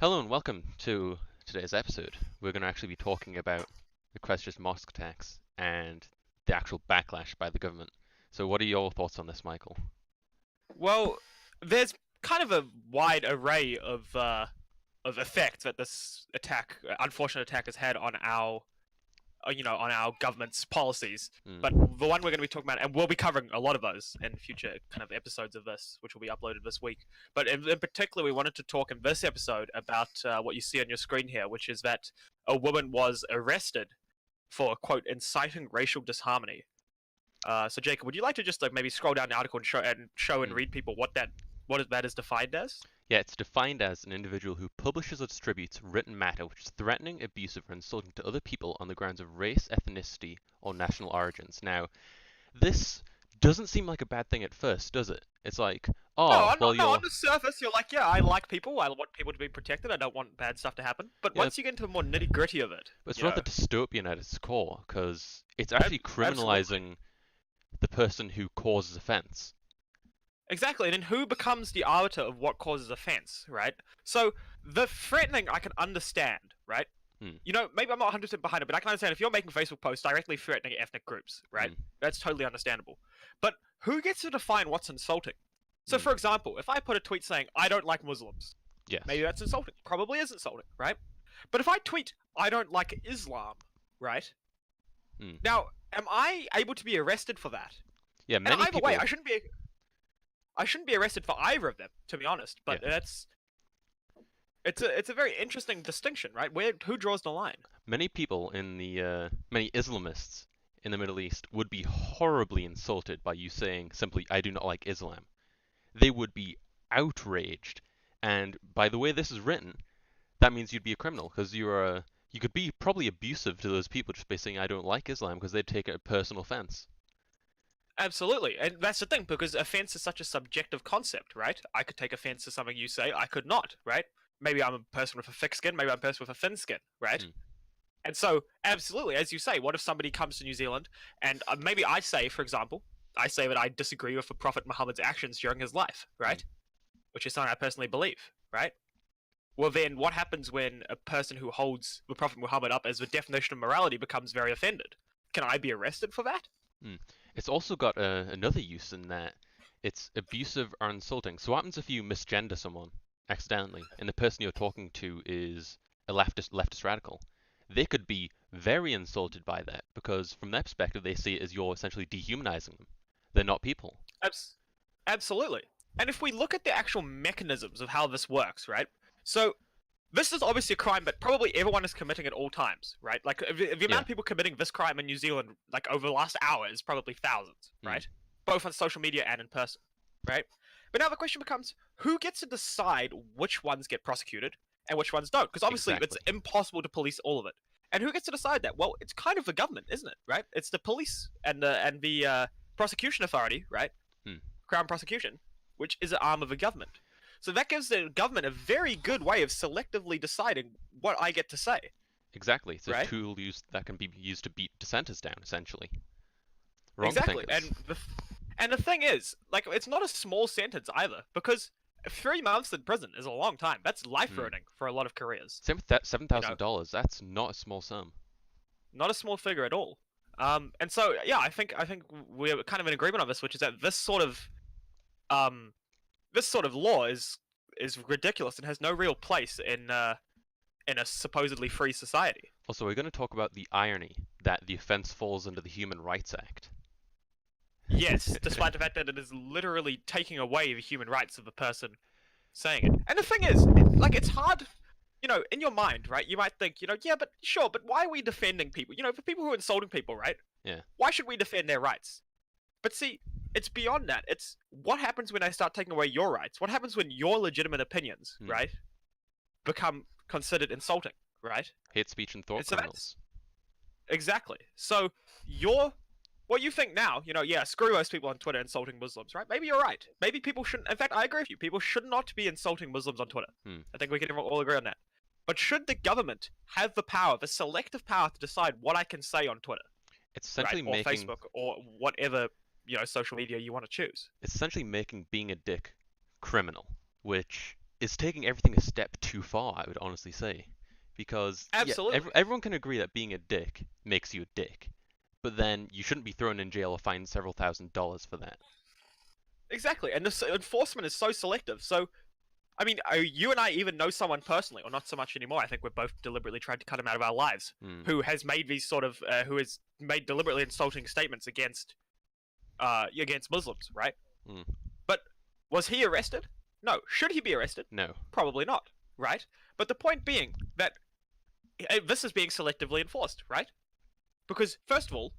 Hello and welcome to today's episode. We're going to actually be talking about the Christchurch mosque attacks and the actual backlash by the government. So what are your thoughts on this, Michael? Well, there's kind of a wide array of effects that this unfortunate attack, has had on our government's policies. But Mm. the one we're going to be talking about, and we'll be covering a lot of those in future kind of episodes of this, which will be uploaded this week. But in particular, we wanted to talk in this episode about what you see on your screen here, which is that a woman was arrested for, quote, inciting racial disharmony. So Jacob, would you like to just maybe scroll down the article and show and Mm. read people what that is defined as? Yeah, it's defined as an individual who publishes or distributes written matter which is threatening, abusive, or insulting to other people on the grounds of race, ethnicity, or national origins. Now, this doesn't seem like a bad thing at first, does it? It's like, No, oh, well, no. On you're the surface, you're like, yeah, I like people. I want people to be protected. I don't want bad stuff to happen. But yeah, once you get into the more nitty gritty of it, but it's you know, rather dystopian at its core because it's actually absolutely, criminalizing the person who causes offense. exactly. And then who becomes the arbiter of what causes offense, right? So the threatening, I can understand, right? Hmm. Maybe I'm not 100% behind it, but I can understand if you're making Facebook posts directly threatening ethnic groups, right? Hmm. That's totally understandable. But who gets to define what's insulting? So, Hmm. for example, if I put a tweet saying, I don't like Muslims, Yes. maybe that's insulting. Probably is insulting, right? But if I tweet, I don't like Islam, right? Hmm. Now, am I able to be arrested for that? Yeah, And many either way, people. I shouldn't be arrested for either of them, to be honest. But Yeah, it's a very interesting distinction, right? Who draws the line? many people in the many Islamists in the Middle East would be horribly insulted by you saying simply, "I do not like Islam." They would be outraged, and by the way this is written, that means you'd be a criminal because you could be probably abusive to those people just by saying, "I don't like Islam," because they'd take it a personal offense. Absolutely, and that's the thing, because offense is such a subjective concept, right? I could take offense to something you say, I could not, right? Maybe I'm a person with a thick skin, maybe I'm a person with a thin skin, right? Hmm. And so, absolutely, as you say, what if somebody comes to New Zealand and maybe I say, for example, I say that I disagree with the Prophet Muhammad's actions during his life, Hmm. right? Which is something I personally believe, right? Well, then what happens when a person who holds the Prophet Muhammad up as the definition of morality becomes very offended? Can I be arrested for that? Hmm. It's also got another use in that it's abusive or insulting. So what happens if you misgender someone accidentally, and the person you're talking to is a leftist radical? They could be very insulted by that because from their perspective, they see it as you're essentially dehumanizing them. They're not people. Abs- Absolutely. And if we look at the actual mechanisms of how this works, right? So this is obviously a crime that probably everyone is committing at all times, right? Like the amount Yeah. of people committing this crime in New Zealand, like over the last hour, is probably thousands, Hmm. right? Both on social media and in person, right? But now the question becomes, who gets to decide which ones get prosecuted and which ones don't? Because obviously it's Exactly. impossible to police all of it. And who gets to decide that? Well, it's kind of the government, isn't it? Right? It's the police and the prosecution authority, right? Hmm. Crown prosecution, which is an arm of the government. So that gives the government a very good way of selectively deciding what I get to say, Exactly. It's a right? tool that can be used to beat dissenters down, essentially. Wrong Exactly. thinkers. And the thing is, like, it's not a small sentence either, because 3 months in prison is a long time. That's life Hmm. ruining for a lot of careers. Same with that You know, $7,000. That's not a small sum. not a small figure at all. And so yeah, I think we're kind of in agreement on this, which is that um this sort of law is ridiculous and has no real place in a supposedly free society. Also, we're going to talk about the irony that the offense falls under the Human Rights Act. Yes, despite the fact that it is literally taking away the human rights of the person saying it. And the thing is, like, it's hard, in your mind, right? You might think, yeah, but sure, but why are we defending people? For people who are insulting people, right? Yeah. Why should we defend their rights? But see, it's beyond that. It's what happens when I start taking away your rights? What happens when your legitimate opinions, Hmm. right, become considered insulting, right? Hate speech and thought And so criminals. exactly. So you're what you think now, yeah, screw those people on Twitter insulting Muslims, right? Maybe you're right. Maybe people shouldn't. In fact, I agree with you. People should not be insulting Muslims on Twitter. Hmm. I think we can all agree on that. But should the government have the power, the selective power to decide what I can say on Twitter, It's right, essentially or making Facebook, or whatever social media you want to choose? it's essentially making being a dick criminal, which is taking everything a step too far, I would honestly say. Because, yeah, Absolutely. everyone can agree that being a dick makes you a dick. But then you shouldn't be thrown in jail or fined several $1,000s for that. Exactly. And the enforcement is so selective. So, I mean, you and I even know someone personally, or not so much anymore. I think we're both deliberately tried to cut him out of our lives, Hmm. who has made these sort of, who has made deliberately insulting statements against Muslims, right? Hmm. But was he arrested? No. Should he be arrested? No. Probably not, right? But the point being that this is being selectively enforced, right? Because first of all,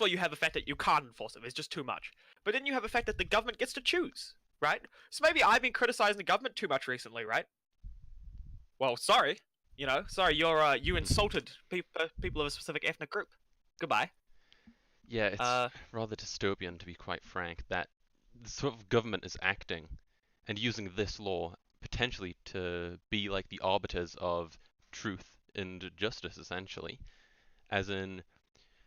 you have the fact that you can't enforce it. There's just too much. But then you have the fact that the government gets to choose, right? So maybe I've been criticizing the government too much recently, right? Well, sorry. Sorry, you insulted people of a specific ethnic group. Goodbye. Yeah, it's Uh, rather dystopian, to be quite frank, that the sort of government is acting and using this law potentially to be like the arbiters of truth and justice, essentially. As in,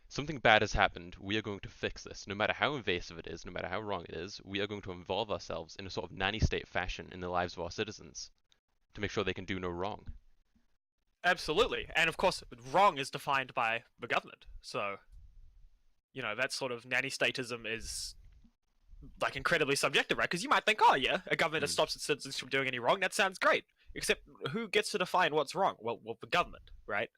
something bad has happened, we are going to fix this. No matter how invasive it is, no matter how wrong it is, we are going to involve ourselves in a sort of nanny state fashion in the lives of our citizens to make sure they can do no wrong. Absolutely. And of course, wrong is defined by the government. So, that sort of nanny statism is like incredibly subjective, right? Because you might think, oh yeah, a government that Mm, stops its citizens from doing any wrong, that sounds great. Except who gets to define what's wrong? Well, the government, right?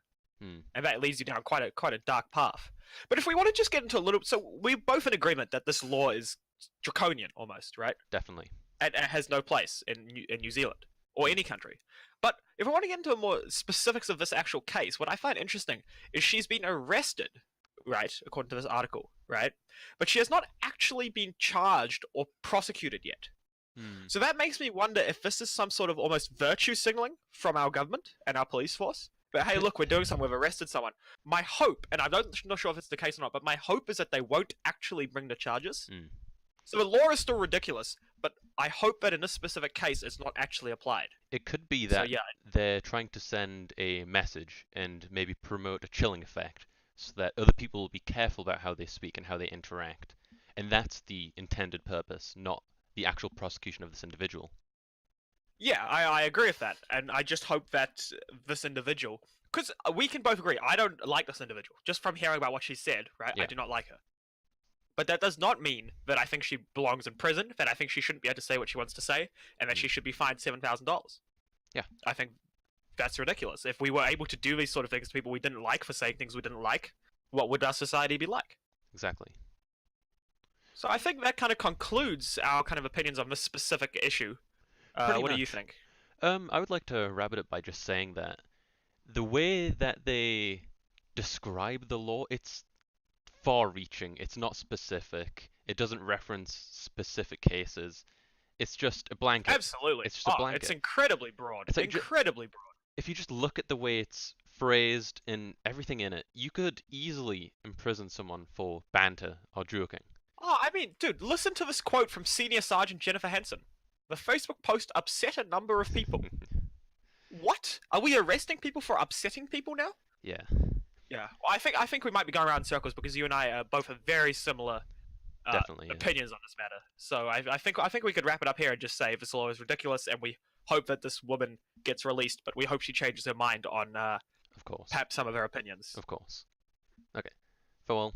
mm, And that leads you down quite a dark path. But if we want to just get into a little, so we're both in agreement that this law is draconian almost, right? definitely. And has no place in New Zealand or Mm, any country. But if I want to get into more specifics of this actual case, what I find interesting is she's been arrested, right, according to this article, right? But she has not actually been charged or prosecuted yet. mm, So that makes me wonder if this is some sort of almost virtue signaling from our government and our police force. But hey, look, we're doing something. We've arrested someone. My hope, and I'm not sure if it's the case or not, but my hope is that they won't actually bring the charges. mm. So the law is still ridiculous, but I hope that in this specific case, it's not actually applied. It could be So that yeah, they're trying to send a message and maybe promote a chilling effect so that other people will be careful about how they speak and how they interact. And that's the intended purpose, not the actual prosecution of this individual. yeah, I agree with that, and I just hope that this individual, because we can both agree, I don't like this individual just from hearing about what she said. Right, I Yeah. do not like her. But that does not mean that I think she belongs in prison, that I think she shouldn't be able to say what she wants to say, and that Mm. she should be fined $7,000. Yeah, I think that's ridiculous. If we were able to do these sort of things to people we didn't like for saying things we didn't like, what would our society be like? exactly. So I think that kind of concludes our kind of opinions on this specific issue. Pretty What do you much. think? I would like to wrap it up by just saying that the way that they describe the law, it's far-reaching. It's not specific. It doesn't reference specific cases. It's just a blanket. Absolutely. It's just a Oh, it's blanket. incredibly broad. It's like Incredibly broad. if you just look at the way it's phrased and everything in it, you could easily imprison someone for banter or joking. Oh, I mean, dude, listen to this quote from Senior Sergeant Jennifer Hansen. The Facebook post upset a number of people. What? Are we arresting people for upsetting people now? Yeah, Yeah. Well, I think we might be going around in circles because you and I both have very similar definitely. Yeah. opinions on this matter. So I think we could wrap it up here and just say this law is ridiculous, and we hope that this woman gets released, but we hope she changes her mind on Of course. perhaps some of her opinions. Of course. Okay. Farewell.